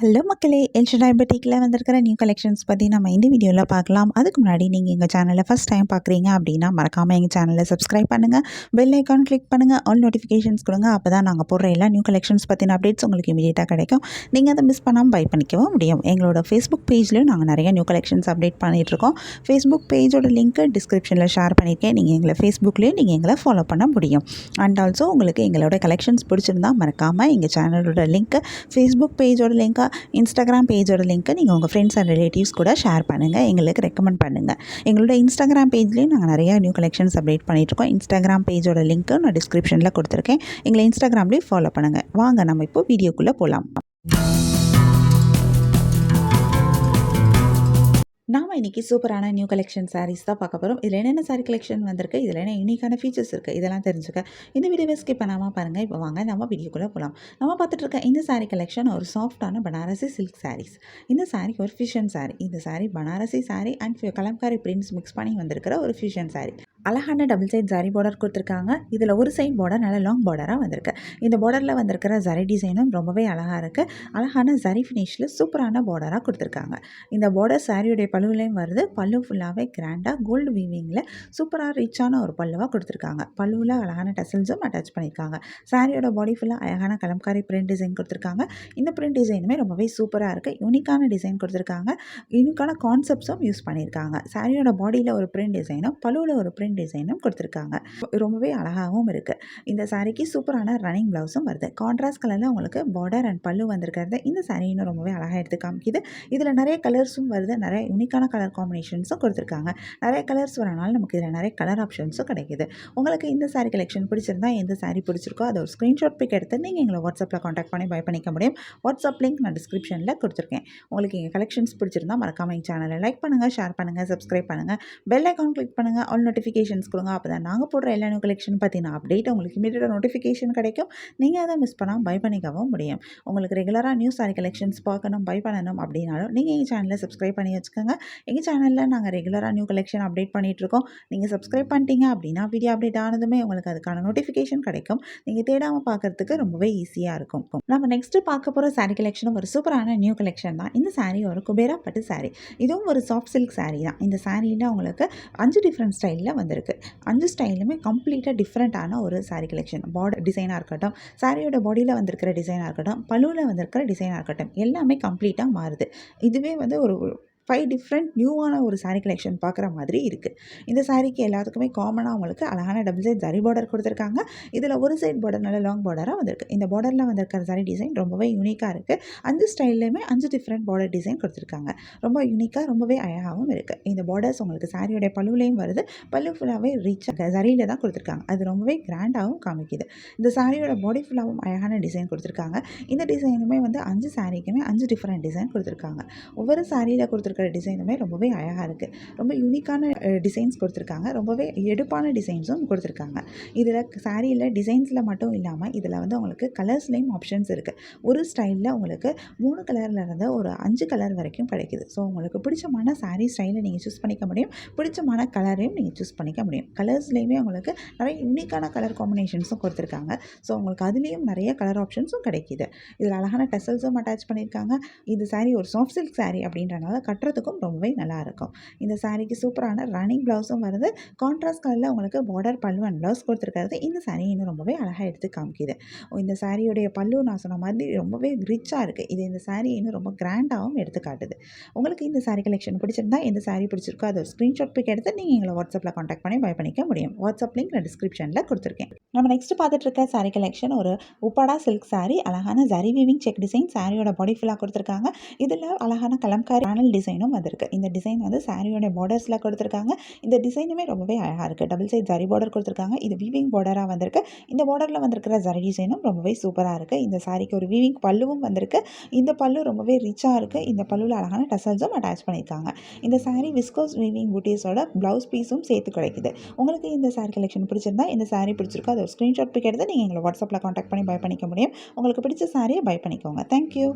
Hello மக்களே, El Shaddai பொட்டிக்கில் வந்திருக்கிற new collections பற்றி நம்ம இந்த வீடியோவில் பார்க்கலாம். அதுக்கு முன்னாடி நீங்கள் எங்கள் சேனலை ஃபஸ்ட் டைம் பார்க்குறீங்க அப்படின்னா மறக்காமல் எங்கள் சேனலை சப்ஸ்கிரைப் பண்ணுங்கள், பெல் ஐக்கான் கிளிக் பண்ணுங்கள், ஆல் நோட்டிஃபிகேஷன்ஸ் கொடுங்க. அப்போ தான் நாங்கள் போடுற எல்லா நியூ கலெக்ஷன்ஸ் பற்றின அப்டேட்ஸ் உங்களுக்கு இமீடியட்டாக கிடைக்கும். நீங்கள் அதை மிஸ் பண்ணாமல் பை பண்ணிக்கவும் முடியும். எங்களோட ஃபேஸ்புக் பேஜ்லேயும் நாங்கள் நிறைய நியூ கலெக்ஷன்ஸ் அப்டேட் பண்ணிகிட்ருக்கோம். ஃபேஸ்புக் பேஜோட லிங்க்கு டிஸ்கிரிப்ஷனில் ஷேர் பண்ணியிருக்கேன். நீங்கள் எங்களை ஃபேஸ்புக்லேயும் நீங்கள் எங்களை ஃபாலோ பண்ண முடியும். அண்ட் ஆல்சோ உங்களுக்கு எங்களோட கலெக்ஷன்ஸ் பிடிச்சிருந்தா மறக்காமல் எங்கள் சேனலோட லிங்க்கு, ஃபேஸ்புக் பேஜோட லிங்க்கை, இன்ஸ்டாகிராம் பேஜோட லிங்க்கை நீங்கள் உங்கள் ஃப்ரெண்ட்ஸ் அண்ட் ரிலேட்டிவ்ஸ் கூட ஷேர் பண்ணுங்கள், எங்களுக்கு ரெக்கமெண்ட் பண்ணுங்கள். எங்களோட இன்ஸ்டாகிராம் பேஜ்லேயும் நாங்கள் நிறையா நியூ கலெக்ஷன்ஸ் அப்டேட் பண்ணிகிட்ருக்கோம். இன்ஸ்டாகிராம் பேஜோட லிங்க்கு நான் டிஸ்கிரிப்ஷனில் கொடுத்துருக்கேன். எங்களை இன்ஸ்டாகிராம்லேயும் ஃபாலோ பண்ணுங்கள். வாங்க நம்ம இப்போ வீடியோக்குள்ளே போகலாம். நாம் இன்றைக்கி சூப்பரான நியூ கலெக்ஷன் சாரீஸ் தான் பார்க்க போகிறோம். இதில் என்னென்ன சாரீ கலெக்ஷன் வந்திருக்கு, இதில் என்ன யூனிக்கான ஃபீச்சர்ஸ் இருக்குது, இதெல்லாம் தெரிஞ்சுக்க இந்த வீடியோவை ஸ்கிப் பண்ணாமல் பாருங்கள். இப்போ வாங்க நம்ம வீடியோக்குள்ளே போகலாம். நம்ம பார்த்துட்டு இருக்க இந்த சாரீ கலெக்ஷன் ஒரு சாஃப்டான பனாரசி சில்க் சாரீஸ். இந்த சாரீ ஒரு ஃபியூஷன் சாரீ. இந்த sari Banarasi sari and Kalamkari prints mix பண்ணி வந்திருக்கிற ஒரு ஃபியூஷன் சாரீ. அழகான டபுள் சைட் ஜரி பார்டர் கொடுத்துருக்காங்க. இதில் ஒரு சைட் பார்டர் நல்ல லாங் பார்டராக வந்திருக்கு. இந்த பார்டரில் வந்திருக்கிற ஜரி டிசைனும் ரொம்பவே அழகாக இருக்குது. அழகான ஜரி ஃபினிஷில் சூப்பரான பார்டராக கொடுத்துருக்காங்க. இந்த பார்டர் சாரியுடைய பல்லுவிலையும் வருது. பல்லு ஃபுல்லாகவே கிராண்டாக கோல்டு வீவிங்கில் சூப்பராக ரிச்சான ஒரு பல்லுவாக கொடுத்துருக்காங்க. பல்லுவில் அழகான டசல்ஸும் அட்டாச் பண்ணியிருக்காங்க. சாரியோட பாடி ஃபுல்லாக அழகான கலம்காரி பிரிண்ட் டிசைன் கொடுத்துருக்காங்க. இந்த பிரிண்ட் டிசைனுமே ரொம்பவே சூப்பராக இருக்குது. யூனிக்கான டிசைன் கொடுத்துருக்காங்க. யூனிக்கான கான்செப்ட்ஸும் யூஸ் பண்ணியிருக்காங்க. சாரியோட பாடியில் ஒரு பிரிண்ட் டிசைனும் பல்லுவில் ஒரு பிரிண்ட் டிசைனும் கொடுத்துருக்காங்க. ரொம்பவே அழகாகவும் இருக்குது. இந்த சாரிக்கு சூப்பரான ரன்னிங் ப்ளவுஸும் வருது. கான்ட்ராஸ்ட் கலரில் உங்களுக்கு பார்டர் அண்ட் பல்லு வந்திருக்கிறது இந்த சாரி இன்னும் ரொம்பவே அழகாக எடுத்து காமிக்குது. இதில் நிறைய கலர்ஸும் வருது. நிறைய யூனிக்கான கலர் காம்பினேஷன்ஸும் கொடுத்துருக்காங்க. நிறைய கலர்ஸ் வரனால நமக்கு இதில் நிறைய கலர் ஆப்ஷன்ஸும் கிடைக்குது. உங்களுக்கு இந்த சாரி கலெக்ஷன் பிடிச்சிருந்தா, எந்த சாரி பிடிச்சிருக்கோ அதை ஒரு ஸ்க்ரீன்ஷாட் பிக் எடுத்து நீங்கள் எங்களை வாட்ஸ்அப்பில் காண்டாக்ட் பண்ணி பை பண்ணிக்க முடியும். வாட்ஸ்அப் லிங்க் நான் டிஸ்கிரிப்ஷனில் கொடுத்துருக்கேன். உங்களுக்கு எங்கள் கலெக்ஷன்ஸ் பிடிச்சிருந்தா மறக்காமல் எங்கள் சேனலை லைக் பண்ணுங்கள், ஷேர் பண்ணுங்கள், சப்ஸ்கிரைப் பண்ணுங்கள், பெல் ஐக்கான் கிளிக் பண்ணுங்கள், ஆல் நோட்டிஃபிகேஷன்ஸ் கொடுங்க. அப்போ தான் நாங்கள் போடுற எல்லா நியூ கலெக்ஷன் பார்த்தீங்கன்னா அப்டேட் உங்களுக்கு இமீடியட்டாக நோட்டிஃபிகேஷன் கிடைக்கும். நீங்கள் அதை மிஸ் பண்ணால் பை பண்ணிக்கவும் முடியும். உங்களுக்கு ரெகுலராக நியூ சாரி கலெக்ஷன்ஸ் பார்க்கணும், பை பண்ணணும் அப்படின்னாலும் நீங்கள் எங்கள் சேனலில் சப்ஸ்கிரைப் பண்ணி வச்சுக்கோங்க. எங்கள் சேனலில் நாங்கள் ரெகுலராக நியூ கலெக்ஷன் அப்டேட் பண்ணிகிட்ருக்கோம். நீங்கள் சப்ஸ்கிரைப் பண்ணிட்டீங்க அப்படின்னா வீடியோ அப்டேட் ஆனதுமே உங்களுக்கு அதுக்கான நோட்டிஃபிகேஷன் கிடைக்கும். நீங்கள் தேடாமல் பார்க்குறதுக்கு ரொம்பவே ஈஸியாக இருக்கும். நம்ம நெக்ஸ்ட்டு பார்க்க போகிற சாரி கலெக்ஷனும் ஒரு சூப்பரான நியூ கலெக்ஷன் தான். இந்த சாரீ ஒரு குபேரா பட்டு சாரீ. இதுவும் ஒரு சாஃப்ட் சில்க் சாரீ தான். இந்த சாரியில் உங்களுக்கு 5 டிஃப்ரெண்ட் ஸ்டைலில் வந்திருக்கு. 5 ஸ்டைலுமே கம்ப்ளீட்டாக டிஃப்ரெண்ட்டான ஒரு சாரீ கலெக்ஷன். பார்டர் டிசைனாக இருக்கட்டும், சாரியோட பாடியில் வந்திருக்கிற டிசைனாக இருக்கட்டும், பல்லுவில் வந்திருக்கிற டிசைனாக இருக்கட்டும், எல்லாமே கம்ப்ளீட்டாக மாறுது. இதுவே வந்து ஒரு 5 டிஃப்ரெண்ட் நியூவான ஒரு சாரீ கலெக்ஷன் பார்க்குற மாதிரி இருக்குது. இந்த சாரீக்கு எல்லாத்துக்குமே காமனாக உங்களுக்கு அழகான டபுள் சைட் ஜரி பார்டர் கொடுத்துருக்காங்க. இதில் ஒரு சைட் பார்டர் நல்ல லாங் பார்டராக வந்திருக்கு. இந்த பார்டரில் வந்திருக்கிற சாரீ டிசைன் ரொம்பவே யூனிக்காக இருக்குது. 5 ஸ்டைல்லையுமே 5 டிஃப்ரெண்ட் பார்டர் டிசைன் கொடுத்துருக்காங்க. ரொம்ப யூனிக்காக, ரொம்பவே அழகாகவும் இருக்குது. இந்த பார்டர்ஸ் உங்களுக்கு சாரியோடைய பல்லுவிலையும் வருது. பல்லு ஃபுல்லாகவே ரிச்சாக ஜரியில் தான் கொடுத்துருக்காங்க. அது ரொம்பவே கிராண்டாகவும் காமிக்குது. இந்த சாரியோட பாடி ஃபுல்லாகவும் அழகான டிசைன் கொடுத்துருக்காங்க. இந்த டிசைனுமே வந்து 5 சாரீக்குமே 5 டிஃப்ரெண்ட் டிசைன் கொடுத்துருக்காங்க. ஒவ்வொரு சாரியில் கொடுத்துருக்க டிசைனுமே ரொம்பவே அழகாக இருக்குது. ரொம்ப யூனிக்கான டிசைன்ஸ் கொடுத்துருக்காங்க. ரொம்பவே எடுப்பான டிசைன்ஸும் கொடுத்துருக்காங்க. இதில் சாரியில் டிசைன்ஸில் மட்டும் இல்லாமல் இதில் வந்து உங்களுக்கு கலர்ஸ்லேயும் ஆப்ஷன்ஸ் இருக்குது. ஒரு ஸ்டைலில் உங்களுக்கு 3 கலரில் இருந்து ஒரு 5 கலர் வரைக்கும் கிடைக்குது. ஸோ உங்களுக்கு பிடிச்சமான சாரீ ஸ்டைலை நீங்கள் சூஸ் பண்ணிக்க முடியும். பிடிச்சமான கலரையும் நீங்கள் சூஸ் பண்ணிக்க முடியும். கலர்ஸ்லேயுமே உங்களுக்கு நிறைய யூனிக்கான கலர் காம்பினேஷன்ஸும் கொடுத்துருக்காங்க. ஸோ உங்களுக்கு அதுலேயும் நிறைய கலர் ஆப்ஷன்ஸும் கிடைக்கிது. இதில் அழகான டசல்ஸும் அட்டாச் பண்ணியிருக்காங்க. இது சாரீ ஒரு சாஃப்ட் சில்க் சாரீ அப்படின்றனால கட்டுறதுக்கும் ரொம்பவே நல்லாயிருக்கும். இந்த சாரீக்கு சூப்பரான ரன்னிங் ப்ளவுஸும் வருது. கான்ட்ராஸ்ட் கலரில் உங்களுக்கு பார்டர் பல்லு அண்ட் ப்ளவுஸ் கொடுத்துருக்கிறது இந்த சாரீ இன்னும் ரொம்பவே அழகாக எடுத்து காமிக்குது. இந்த சாரியுடைய பல்லு நான் சொன்ன மாதிரி ரொம்பவே ரிச்சாக இருக்குது. இது இந்த சாரீ இன்னும் ரொம்ப கிராண்டாகவும் எடுத்து காட்டுது. உங்களுக்கு இந்த சாரீ கலெக்ஷன் பிடிச்சிருந்தா, எந்த சாரீ பிடிச்சிருக்கோ அதை ஒரு ஸ்க்ரீன்ஷாட் பிக் எடுத்து நீங்கள் எங்களை வாட்ஸ்அப்பில் காண்டாக்ட் பண்ணி பை பண்ணிக்க முடியும். வாட்ஸ்அப் லிங்க் நான் டிஸ்கிரிப்ஷனில் கொடுத்துருக்கேன். நம்ம நெக்ஸ்ட் பார்த்துட்டு இருக்க சாரீ கலெக்ஷன் ஒரு உப்பாடா சில்க் சாரீ. அழகான ஜரி வீவிங் செக் டிசைன் சாரியோட பாடி ஃபுல்லாக கொடுத்துருக்காங்க. இதில் அழகான கலம்காரி பேனல் டிசைனும் வந்திருக்கு. இந்த டிசைன் வந்து சாரியோட பார்டர்ஸில் கொடுத்துருக்காங்க. இந்த டிசைனுமே ரொம்பவே அழகாக இருக்குது. டபுள் சைட் ஜரி பார்டர் கொடுத்துருக்காங்க. இது வீவிங் பார்டராக வந்திருக்கு. இந்த பார்டரில் வந்திருக்கிற ஜரி டிசைனும் ரொம்பவே சூப்பராக இருக்குது. இந்த சாரிக்கு ஒரு வீவிங் பல்லுவும் வந்திருக்கு. இந்த பல்லு ரொம்பவே ரிச்சாக இருக்குது. இந்த பல்லுவில் அழகான டசல்ஸும் அட்டாச் பண்ணியிருக்காங்க. இந்த சாரி விஸ்கோஸ் வீவிங் பூட்டிஸோட ப்ளவுஸ் பீஸும் சேர்த்து கிடைக்குது. உங்களுக்கு இந்த சாரி கலெக்ஷன் பிடிச்சிருந்தா, இந்த சாரி பிடிச்சிருக்கோ அதை ஒரு ஸ்க்ரீன்ஷாட் பிக் எடுத்து நீங்கள் எங்களை வாட்ஸ்அப்பில் காண்டாக்ட் பண்ணி பை பண்ணிக்க முடியும். உங்களுக்கு பிடிச்ச சாரியை பை பண்ணிக்கோங்க. தேங்க்யூ.